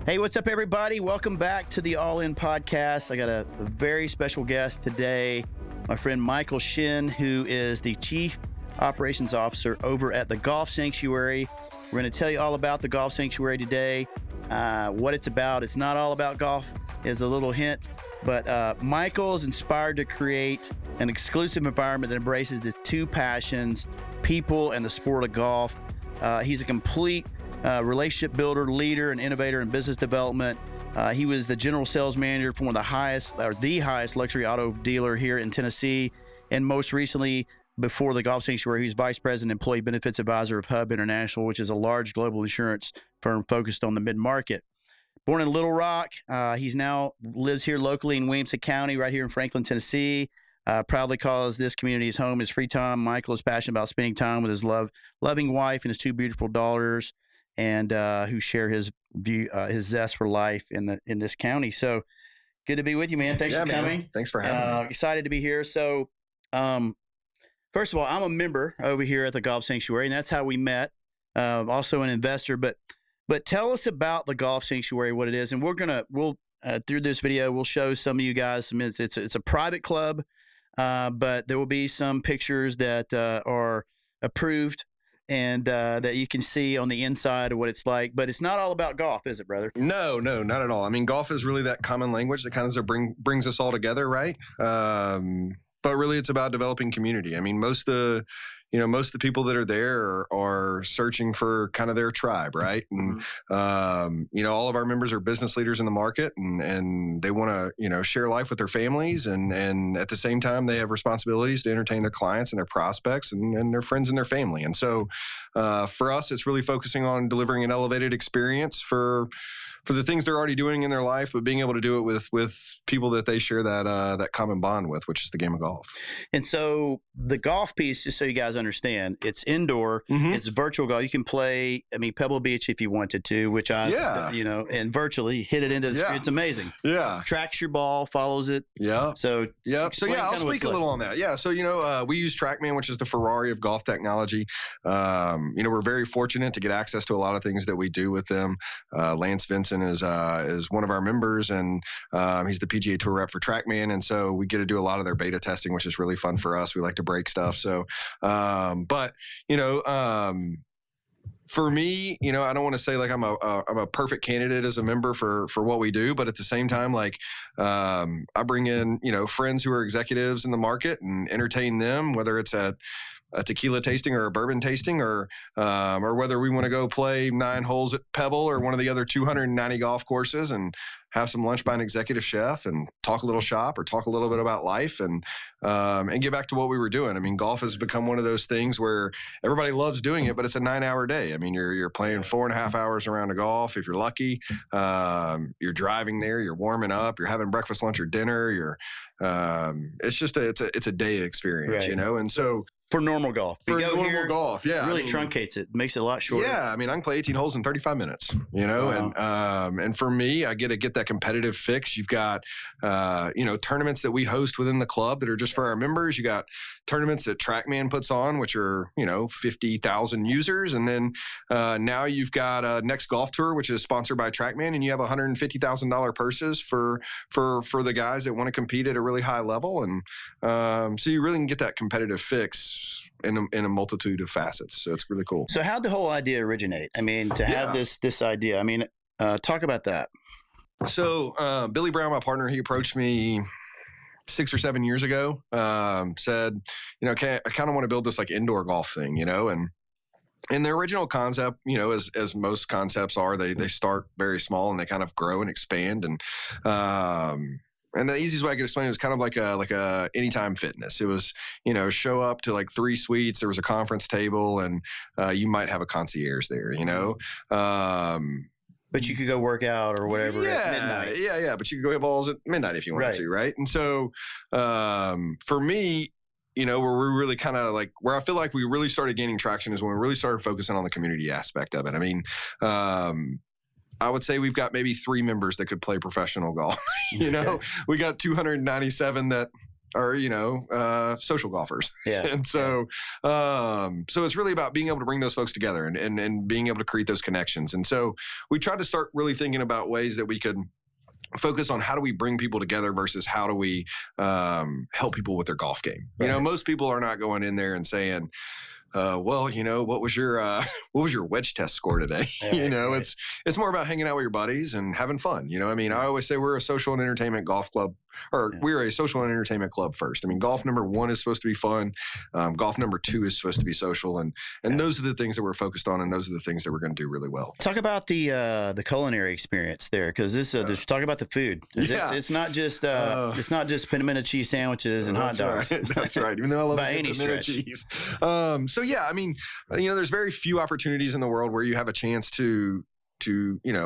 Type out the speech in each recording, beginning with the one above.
Hey, what's up, everybody? Welcome back to the All In Podcast. I got a very special guest today, my friend Michael Shinn, who is the Chief Operations Officer over at the Golf Sanctuary. We're going to tell you all about the Golf Sanctuary today, what it's about. It's not all about golf, is a little hint, but Michael is inspired to create an exclusive environment that embraces the two passions, people and the sport of golf. He's a complete relationship builder, leader, and innovator in business development. He was the general sales manager for one of the highest luxury auto dealer here in Tennessee. And most recently, before the Golf Sanctuary, he was vice president, employee benefits advisor of Hub International, which is a large global insurance firm focused on the mid-market. Born in Little Rock, he's now lives here locally in Williamson County, right here in Franklin, Tennessee. Proudly calls this community his home, his free time. Michael is passionate about spending time with his loving wife and his two beautiful daughters, and who share his zest for life in this county. So good to be with you, man. Thanks for coming. Man. Thanks for having me. Excited to be here. So first of all, I'm a member over here at the Golf Sanctuary, and that's how we met. Also an investor, but tell us about the Golf Sanctuary, what it is, and we'll through this video we'll show some of you guys. It's a private club, but there will be some pictures that are approved and that you can see on the inside of what it's like. But it's not all about golf, is it, brother? No, not at all. I mean, golf is really that common language that kind of brings us all together, right? But really, it's about developing community. I mean, most of the people that are there are searching for kind of their tribe, right? And all of our members are business leaders in the market, and they want to share life with their families, and at the same time they have responsibilities to entertain their clients and their prospects and their friends and their family. And so for us, it's really focusing on delivering an elevated experience for the things they're already doing in their life, but being able to do it with people that they share that common bond with, which is the game of golf. And so the golf piece, just so you guys understand, it's indoor, it's virtual golf. You can play, Pebble Beach if you wanted to, which and virtually hit it into the screen. It's amazing. Yeah. Tracks your ball, follows it. Yeah. So, I'll speak a little on that. Yeah. So, we use TrackMan, which is the Ferrari of golf technology. We're very fortunate to get access to a lot of things that we do with them. Lance Vincent is one of our members, and he's the PGA Tour rep for TrackMan, and so we get to do a lot of their beta testing, which is really fun for us. We like to break stuff. So, for me, I don't want to say like I'm a perfect candidate as a member for what we do, but at the same time, I bring in friends who are executives in the market and entertain them, whether it's at a tequila tasting or a bourbon tasting, or whether we want to go play 9 holes at Pebble or one of the other 290 golf courses and have some lunch by an executive chef and talk a little shop or talk a little bit about life and get back to what we were doing. I mean, golf has become one of those things where everybody loves doing it, but it's a 9-hour day. I mean, you're playing 4.5 hours around a golf if you're lucky. You're driving there, you're warming up, you're having breakfast, lunch, or dinner. It's a day experience, right. And so. For normal golf. Golf, yeah. It really truncates it, makes it a lot shorter. Yeah, I can play 18 holes in 35 minutes, wow. And for me, I get to get that competitive fix. You've got, tournaments that we host within the club that are just for our members. You got tournaments that TrackMan puts on, which are, 50,000 users. And then now you've got Next Golf Tour, which is sponsored by TrackMan, and you have $150,000 purses for the guys that want to compete at a really high level. And so you really can get that competitive fix in a multitude of facets. So it's really cool. So how'd the whole idea originate? To have this idea, talk about that. So Billy Brown, my partner, he approached me 6 or 7 years ago, said, I kind of want to build this like indoor golf thing, and the original concept, as most concepts are, they start very small and they kind of grow and expand. And the easiest way I could explain it was kind of like a anytime fitness. It was, show up to like 3 suites. There was a conference table, and you might have a concierge there. But you could go work out or whatever at midnight. Yeah. But you could go hit balls at midnight if you wanted to, right? And so for me, where we really kind of where I feel like we really started gaining traction is when we really started focusing on the community aspect of it. I would say we've got maybe 3 members that could play professional golf. We got 297 that are, social golfers. Yeah. And so, so it's really about being able to bring those folks together and being able to create those connections. And so we tried to start really thinking about ways that we could focus on how do we bring people together versus how do we help people with their golf game. Right. Most people are not going in there and saying, well, what was your wedge test score today? Right. It's more about hanging out with your buddies and having fun. I always say we're a social and entertainment golf club, or we're a social and entertainment club first. Golf number 1 is supposed to be fun. Golf number 2 is supposed to be social, and those are the things that we're focused on, and those are the things that we're going to do really well. Talk about the culinary experience there, because talk about the food. It's not just pimento cheese sandwiches and hot dogs. Right. That's right. Even though I love by any pimento stretch. cheese. So yeah, there's very few opportunities in the world where you have a chance to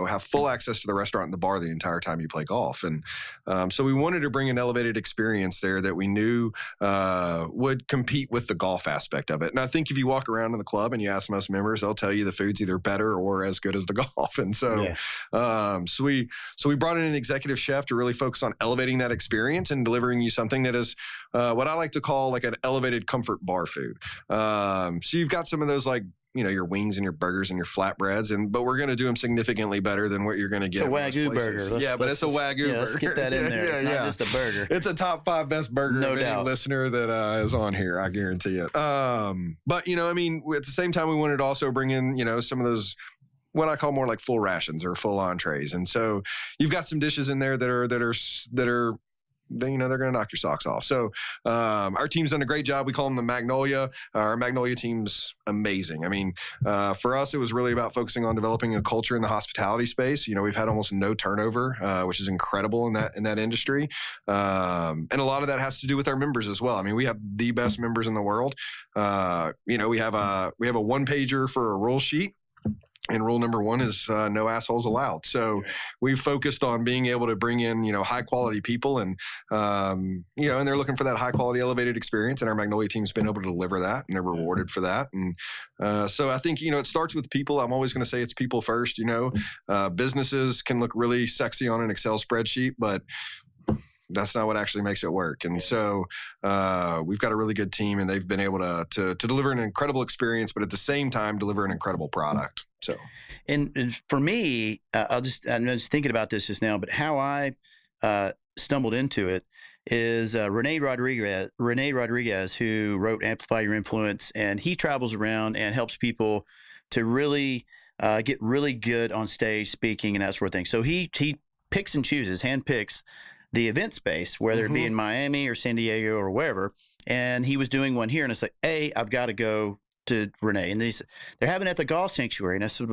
have full access to the restaurant and the bar the entire time you play golf. And so we wanted to bring an elevated experience there that we knew would compete with the golf aspect of it. And I think if you walk around in the club and you ask most members, they'll tell you the food's either better or as good as the golf. And so, so we brought in an executive chef to really focus on elevating that experience and delivering you something that is what I like to call like an elevated comfort bar food. So you've got some of those like, your wings and your burgers and your flatbreads, but we're going to do them significantly better than what you're going to get. It's a Wagyu burger. But it's a Wagyu burger. Let's get that in there. It's not just a burger. It's a top 5 best burger no of doubt. any listener that is on here. I guarantee it. But, at the same time, we wanted to also bring in, some of those what I call more like full rations or full entrees. And so you've got some dishes in there that are they're going to knock your socks off. So our team's done a great job. We call them the Magnolia. Our Magnolia team's amazing. For us, it was really about focusing on developing a culture in the hospitality space. We've had almost no turnover, which is incredible in that industry. And a lot of that has to do with our members as well. We have the best members in the world. We have a 1-pager for a rule sheet. And rule number 1 is no assholes allowed. So we've focused on being able to bring in, high quality people and, and they're looking for that high quality elevated experience. And our Magnolia team's been able to deliver that and they're rewarded for that. And so I think, it starts with people. I'm always going to say it's people first. Businesses can look really sexy on an Excel spreadsheet, but that's not what actually makes it work. And so we've got a really good team and they've been able to deliver an incredible experience, but at the same time, deliver an incredible product. So, and for me, I'm just thinking about this just now, but how I stumbled into it is Renee Rodriguez, who wrote Amplify Your Influence, and he travels around and helps people to really get really good on stage speaking and that sort of thing. So he picks and chooses, handpicks the event space, whether it be in Miami or San Diego or wherever. And he was doing one here, and it's like, I've got to go to Renee. And they're having it at the Golf Sanctuary. And I said,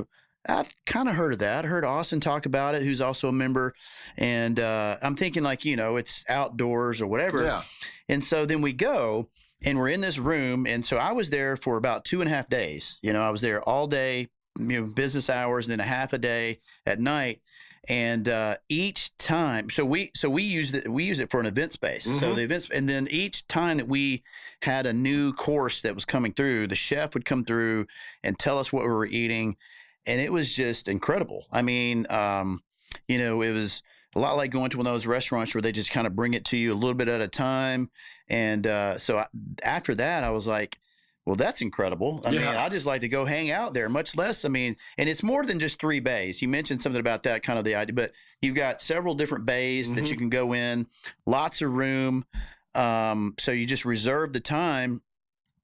I've kind of heard of that. I heard Austin talk about it, who's also a member. And I'm thinking like, it's outdoors or whatever. Yeah. And so then we go and we're in this room. And so I was there for about 2.5 days. I was there all day, business hours, and then a half a day at night. And each time, so we use it for an event space. So the events, and then each time that we had a new course that was coming through, the chef would come through and tell us what we were eating, and it was just incredible. It was a lot like going to one of those restaurants where they just kind of bring it to you a little bit at a time. And after that, I was like, well, that's incredible. I just like to go hang out there, much less. And it's more than just 3 bays. You mentioned something about that, kind of the idea, but you've got several different bays that you can go in, lots of room. So you just reserve the time.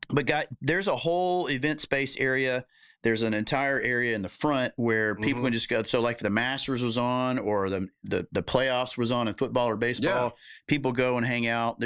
But there's a whole event space area. There's an entire area in the front where people can just go. So like if the Masters was on or the playoffs was on in football or baseball, people go and hang out.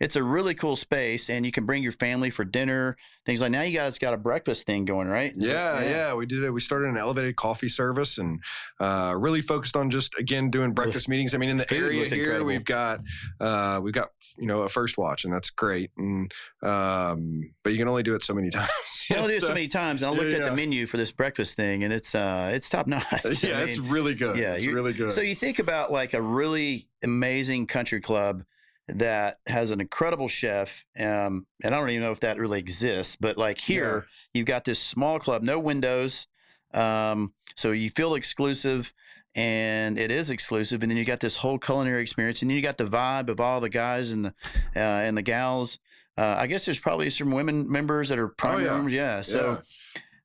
It's a really cool space, and you can bring your family for dinner, things like. Now you guys got a breakfast thing going, right? Yeah, we did it. We started an elevated coffee service and really focused on just, again, doing breakfast meetings. In the area here, incredible. we've got a first watch, and that's great. And but you can only do it so many times. You can only do it so many times. And I looked at the menu for this breakfast thing, and it's top notch. It's really good. Yeah, it's really good. So you think about like a really amazing country club that has an incredible chef, and I don't even know if that really exists, but like here, you've got this small club, no windows, so you feel exclusive. and it is exclusive. And then you got this whole culinary experience, and then you got the vibe of all the guys and the gals. I guess there's probably some women members that are primary members. Yeah. So,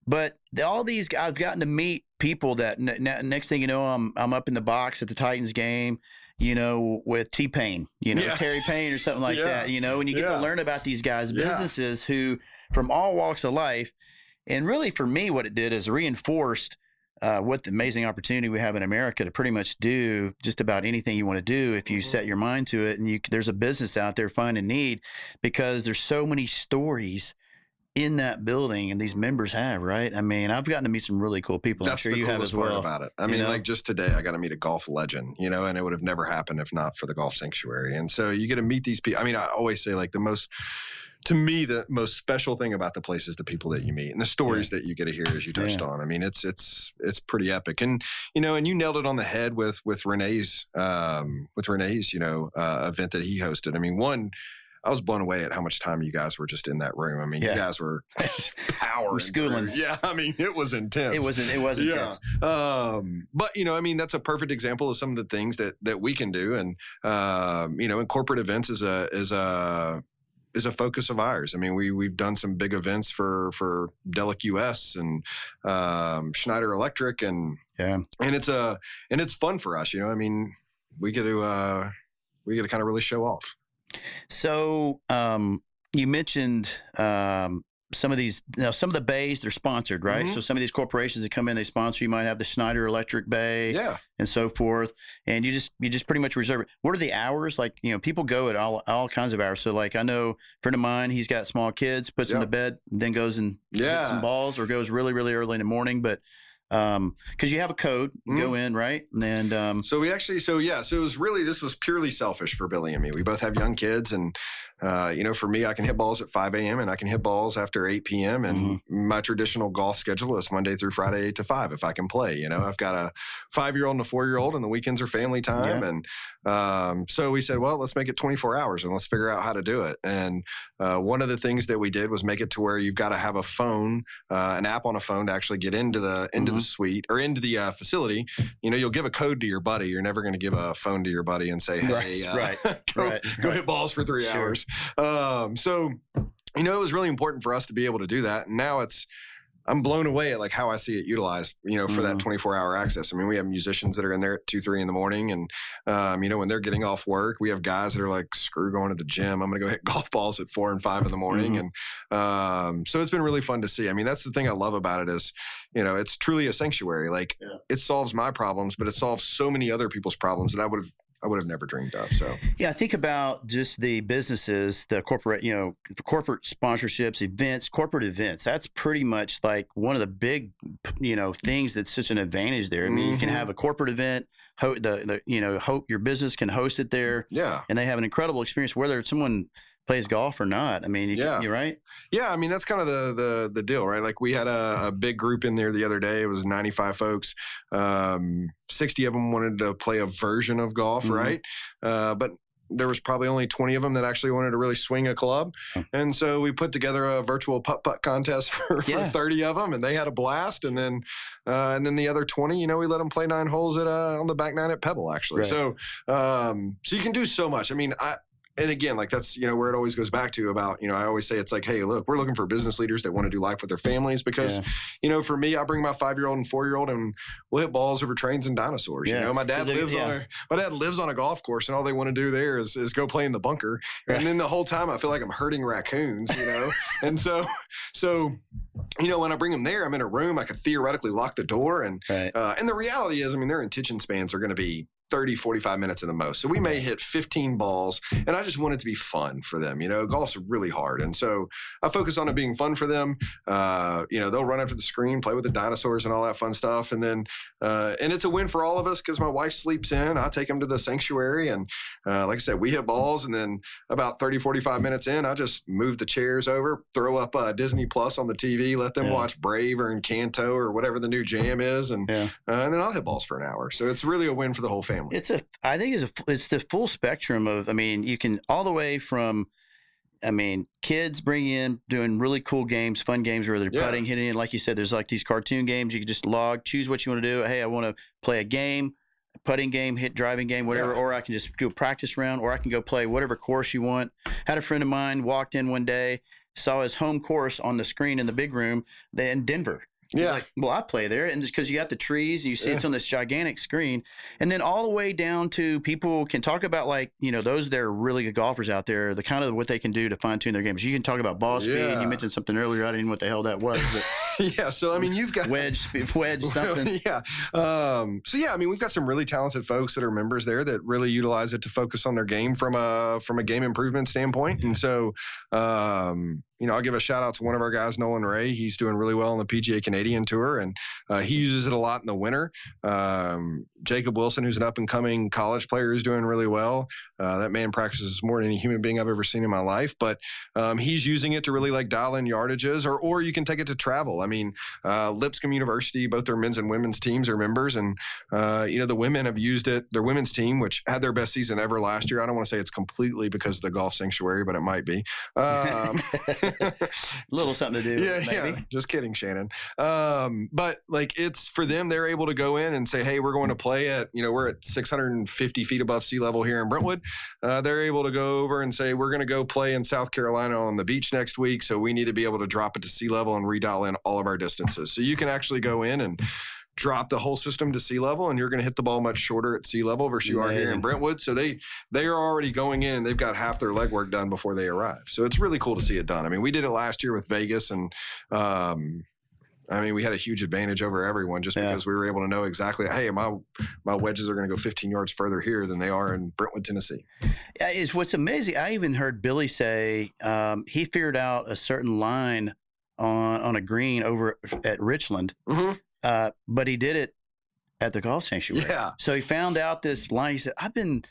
but all these guys, I've gotten to meet people that next thing you know, I'm up in the box at the Titans game, you know, with T-Pain, you know, Terry Payne or something like that, you know, and you get to learn about these guys' businesses who from all walks of life. And really for me, what it did is reinforced what the amazing opportunity we have in America to pretty much do just about anything you want to do if you set your mind to it. And there's a business out there finding need, because there's so many stories in that building and these members have, right? I mean, I've gotten to meet some really cool people. That's I'm sure you have as well. About it. I mean, like just today, I got to meet a golf legend, you know, and it would have never happened if not for the golf sanctuary. And so you get to meet these people. I mean, I always say like the most special thing about the place is the people that you meet and the stories that you get to hear, as you touched on. I mean, it's pretty epic. And, you know, and you nailed it on the head with Renee's, you know, event that he hosted. I mean, I was blown away at how much time you guys were just in that room. I mean, you guys were powering schooling. Yeah, I mean, it was intense. It was intense. But you know, I mean, that's a perfect example of some of the things that we can do. And you know, and corporate events is a focus of ours. I mean, we've done some big events for Delic US and Schneider Electric, and it's fun for us. You know, I mean, we get to kind of really show off. So you mentioned some of these, some of the bays, they're sponsored, right? So some of these corporations that come in, they sponsor. You might have the Schneider Electric Bay, and so forth, and you just pretty much reserve it. What are the hours? Like, you know, people go at all kinds of hours. So like, I know a friend of mine, he's got small kids, puts them to bed, then goes and hits some balls, or goes really, really early in the morning, but. Because you have a code, you go in, right? And so this was purely selfish for Billy and me. We both have young kids, and you know, for me, I can hit balls at 5 a.m. and I can hit balls after 8 p.m. And my traditional golf schedule is Monday through Friday, 8 to 5, if I can play. You know, I've got a 5-year-old and a 4-year-old, and the weekends are family time. And so we said, well, let's make it 24 hours and let's figure out how to do it. And one of the things that we did was make it to where you've got to have a phone, an app on a phone to actually get into the suite or into the facility. You know, you'll give a code to your buddy. You're never going to give a phone to your buddy and say, hey, go hit balls for 3 hours. So, you know, it was really important for us to be able to do that. And now I'm blown away at like how I see it utilized, you know, for that 24-hour access. I mean, we have musicians that are in there at 2, 3 in the morning. And, you know, when they're getting off work, we have guys that are like, screw going to the gym. I'm going to go hit golf balls at 4 and 5 in the morning. And so it's been really fun to see. I mean, that's the thing I love about it is, you know, it's truly a sanctuary. Like it solves my problems, but it solves so many other people's problems that I would have never dreamed of. So yeah, think about just the businesses, the corporate, you know, corporate sponsorships, events, corporate events. That's pretty much like one of the big, you know, things that's such an advantage there. I mean, you can have a corporate event, hope your business can host it there. Yeah, and they have an incredible experience, whether it's someone plays golf or not. I mean, you're right. Yeah, I mean, that's kind of the deal, right? Like we had a big group in there the other day. It was 95 folks. 60 of them wanted to play a version of golf, right? But there was probably only 20 of them that actually wanted to really swing a club. And so we put together a virtual putt-putt contest for 30 of them, and they had a blast. And then the other 20, you know, we let them play 9 holes on the back 9 at Pebble, actually. Right. So you can do so much. I mean, and again, like that's, you know, where it always goes back to about, you know, I always say it's like, hey, look, we're looking for business leaders that want to do life with their families because, you know, for me, I bring my 5-year-old and 4-year-old and we'll hit balls over trains and dinosaurs. You know, my dad lives on a golf course and all they want to do there is go play in the bunker. And then the whole time I feel like I'm herding raccoons, you know? And so, you know, when I bring them there, I'm in a room, I could theoretically lock the door. And the reality is, I mean, their attention spans are going to be 30, 45 minutes at the most. So we may hit 15 balls, and I just want it to be fun for them. You know, golf's really hard. And so I focus on it being fun for them. You know, they'll run up to the screen, play with the dinosaurs and all that fun stuff. And then, and it's a win for all of us because my wife sleeps in. I take them to the sanctuary. And like I said, we hit balls. And then about 30, 45 minutes in, I just move the chairs over, throw up Disney Plus on the TV, let them watch Brave or Encanto or whatever the new jam is. And then I'll hit balls for an hour. So it's really a win for the whole family. I think it's the full spectrum of, I mean, you can all the way from I mean, kids bring in doing really cool games, fun games where they're putting, hitting in. Like you said, there's like these cartoon games. You can just choose what you want to do. Hey, I want to play a game, putting game, driving game, whatever. Or I can just do a practice round, or I can go play whatever course you want. Had a friend of mine walked in one day, saw his home course on the screen in the big room in Denver. He's like, well, I play there. And just because you got the trees, and you see it's on this gigantic screen. And then all the way down to people can talk about, like, those that are really good golfers out there, the kind of what they can do to fine tune their games. You can talk about ball speed. You mentioned something earlier. I didn't know what the hell that was. But So, I mean, you've got wedge something. So, I mean, we've got some really talented folks that are members there that really utilize it to focus on their game from a game improvement standpoint. And so, I'll give a shout out to one of our guys, Nolan Ray. He's doing really well on the PGA Canadian Tour, and he uses it a lot in the winter. Jacob Wilson, who's an up-and-coming college player, is doing really well. That man practices more than any human being I've ever seen in my life, but he's using it to really like dial in yardages, or you can take it to travel. I mean, Lipscomb University, both their men's and women's teams are members, and the women have used it. Their women's team, which had their best season ever last year. I don't want to say it's completely because of the golf sanctuary, but it might be. Little something to do. Yeah. Just kidding, Shannon. But like, it's for them, they're able to go in and say, hey, we're going to play at, we're at 650 feet above sea level here in Brentwood. They're able to go over and say, we're going to go play in South Carolina on the beach next week. So we need to be able to drop it to sea level and redial in all of our distances. So you can actually go in and drop the whole system to sea level, and you're going to hit the ball much shorter at sea level versus you are here in Brentwood. So they are already going in, and they've got half their legwork done before they arrive. So it's really cool to see it done. I mean, we did it last year with Vegas, and we had a huge advantage over everyone just because we were able to know exactly, hey, my wedges are going to go 15 yards further here than they are in Brentwood, Tennessee. It's what's amazing. I even heard Billy say he figured out a certain line on a green over at Richland. Mm-hmm. But he did it at the golf sanctuary. Yeah. So he found out this line. He said, I've been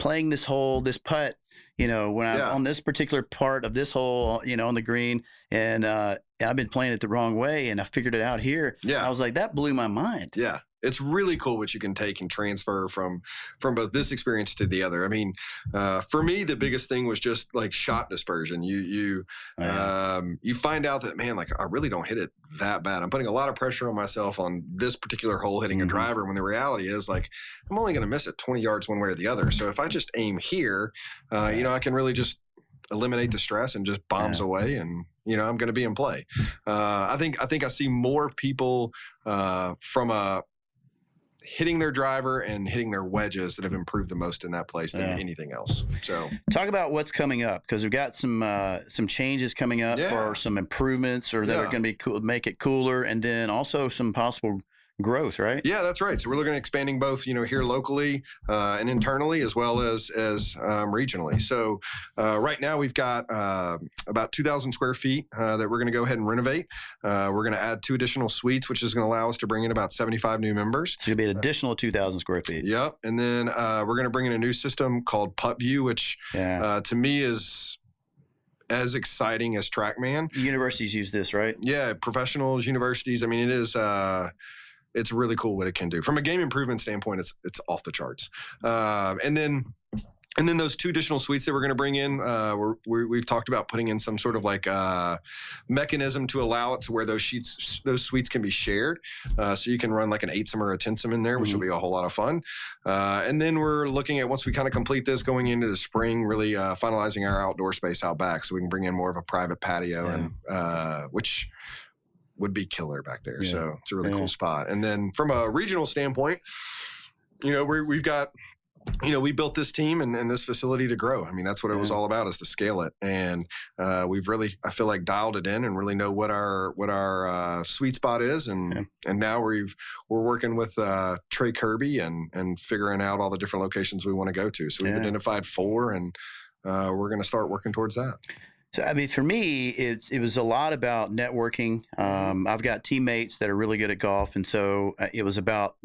playing this putt, when I'm on this particular part of this hole, on the green, and I've been playing it the wrong way, and I figured it out here. Yeah. I was like, that blew my mind. Yeah. It's really cool what you can take and transfer from both this experience to the other. I mean, for me, the biggest thing was just like shot dispersion. You find out that, man, like, I really don't hit it that bad. I'm putting a lot of pressure on myself on this particular hole hitting a driver, when the reality is, like, I'm only going to miss it 20 yards one way or the other. So if I just aim here, I can really just eliminate the stress and just bombs away, and I'm going to be in play. I think I see more people from a hitting their driver and hitting their wedges that have improved the most in that place than anything else. So talk about what's coming up, because we've got some changes coming up, or some improvements, or that are going to be cool, make it cooler, and then also some possible growth, right? Yeah, that's right. So we're looking at expanding both, here locally and internally, as well as regionally. So right now we've got about 2,000 square feet that we're going to go ahead and renovate. We're going to add 2 additional suites, which is going to allow us to bring in about 75 new members. So it'll be an additional 2,000 square feet. Yep. And then we're going to bring in a new system called Putt View, which to me is as exciting as TrackMan. Universities use this, right? Yeah, professionals, universities. I mean, it is. It's really cool what it can do from a game improvement standpoint. It's off the charts. And then those 2 additional suites that we're going to bring in, we've talked about putting in some sort of like mechanism to allow it to where those suites can be shared. So you can run like an 8-some or a 10-some in there, which will be a whole lot of fun. And then we're looking at, once we kind of complete this going into the spring, really finalizing our outdoor space out back, so we can bring in more of a private patio, and which would be killer back there. Yeah. So it's a really cool spot. And then from a regional standpoint, we've got, we built this team and this facility to grow. I mean, that's what it was all about, is to scale it. And we've really, I feel like, dialed it in and really know what our sweet spot is. And now we're working with Trey Kirby and figuring out all the different locations we want to go to. So we've identified 4, and we're going to start working towards that. So, I mean, for me, it was a lot about networking. I've got teammates that are really good at golf. And so it was about,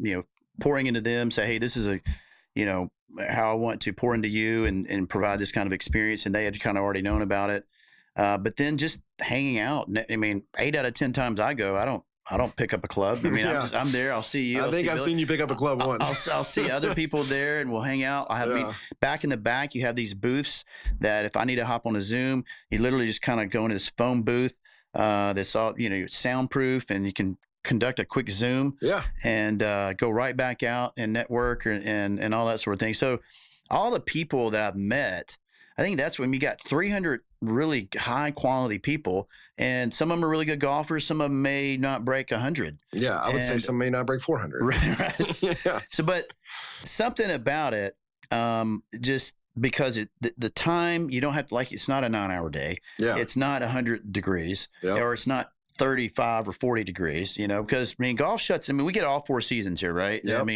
pouring into them, say, hey, this is how I want to pour into you and provide this kind of experience. And they had kind of already known about it. But then just hanging out. I mean, 8 out of 10 times I go, I don't don't pick up a club. I mean, I'm there. I'll see you. I think I've seen you pick up a club once. I'll see other people there, and we'll hang out. I mean, back in the back, you have these booths that if I need to hop on a Zoom, you literally just kind of go into this phone booth that's all soundproof, and you can conduct a quick Zoom. And go right back out and network and all that sort of thing. So all the people that I've met, I think that's when you got 300 really high quality people, and some of them are really good golfers. Some of them may not break 100. Yeah, I would say some may not break 400. Right. Yeah. So, but something about it, just because the time, you don't have to, like, it's not a 9-hour day. Yeah. It's not 100 degrees, or it's not 35 or 40 degrees, because golf shuts. We get all 4 seasons here, right? Yep.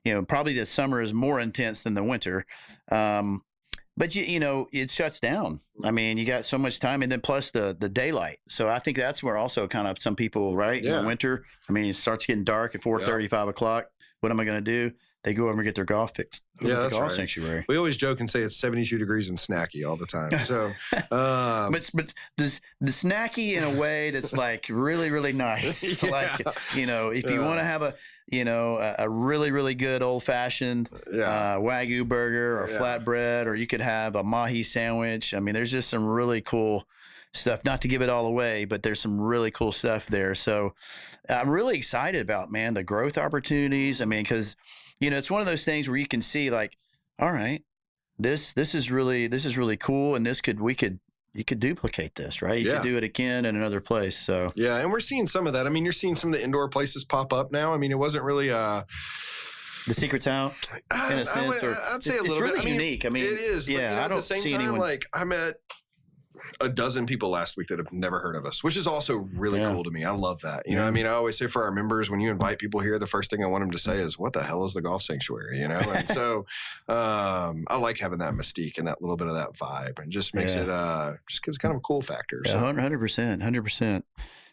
And probably the summer is more intense than the winter. But it shuts down. You got so much time, and then plus the daylight. So I think that's where also kind of some people, right? In the winter, it starts getting dark at 4:30, 5 o'clock. What am I going to do? They go over and get their golf fixed. That's golf right. sanctuary. We always joke and say it's 72 degrees and snacky all the time. So, but the snacky in a way that's like really, really nice. Like, if you want to have a really, really good old fashioned Wagyu burger or flatbread, or you could have a mahi sandwich. There's just some really cool stuff, not to give it all away, but there's some really cool stuff there. So I'm really excited about, the growth opportunities. Because, it's one of those things where you can see, like, all right, this is really cool, and you could duplicate this, right? You could do it again in another place. So and we're seeing some of that. You're seeing some of the indoor places pop up now. It wasn't really the secret's out in a sense, I'd say a little bit. It's bit. really unique. It is. Yeah, but, I don't at the same see time, anyone. like, I met a dozen people last week that have never heard of us, which is also really cool to me. I love that. I always say for our members, when you invite people here, the first thing I want them to say is, what the hell is the golf sanctuary? And so I like having that mystique and that little bit of that vibe, and just makes it just gives kind of a cool factor. Yeah, 100%.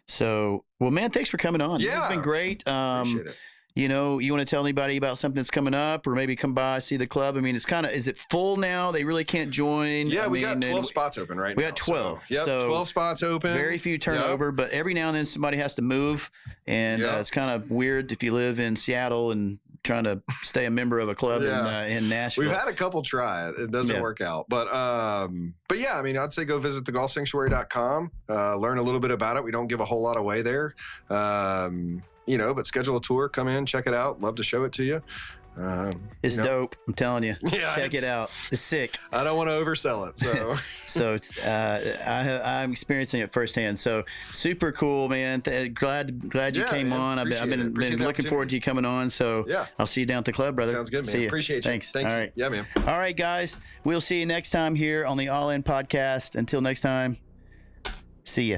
So, well, man, thanks for coming on. Yeah. It's been great. Appreciate it. You want to tell anybody about something that's coming up, or maybe come by, see the club? It's kind of, is it full now? They really can't join? Yeah, we got 12 spots open right now. We got 12. So 12 spots open. Very few turnover, but every now and then somebody has to move. And it's kind of weird if you live in Seattle and trying to stay a member of a club in Nashville. We've had a couple try it. It doesn't work out. But yeah, I'd say go visit thegolfsanctuary.com, learn a little bit about it. We don't give a whole lot away there. But schedule a tour, come in, check it out. Love to show it to you. It's dope. I'm telling you. Check it out. It's sick. I don't want to oversell it. So, I'm experiencing it firsthand. So super cool, man. Glad you came on. I've been looking forward to you coming on. So I'll see you down at the club, brother. Sounds good, man. See you. Appreciate you. Thanks. All right. Yeah, man. All right, guys. We'll see you next time here on the All In Podcast. Until next time, see ya.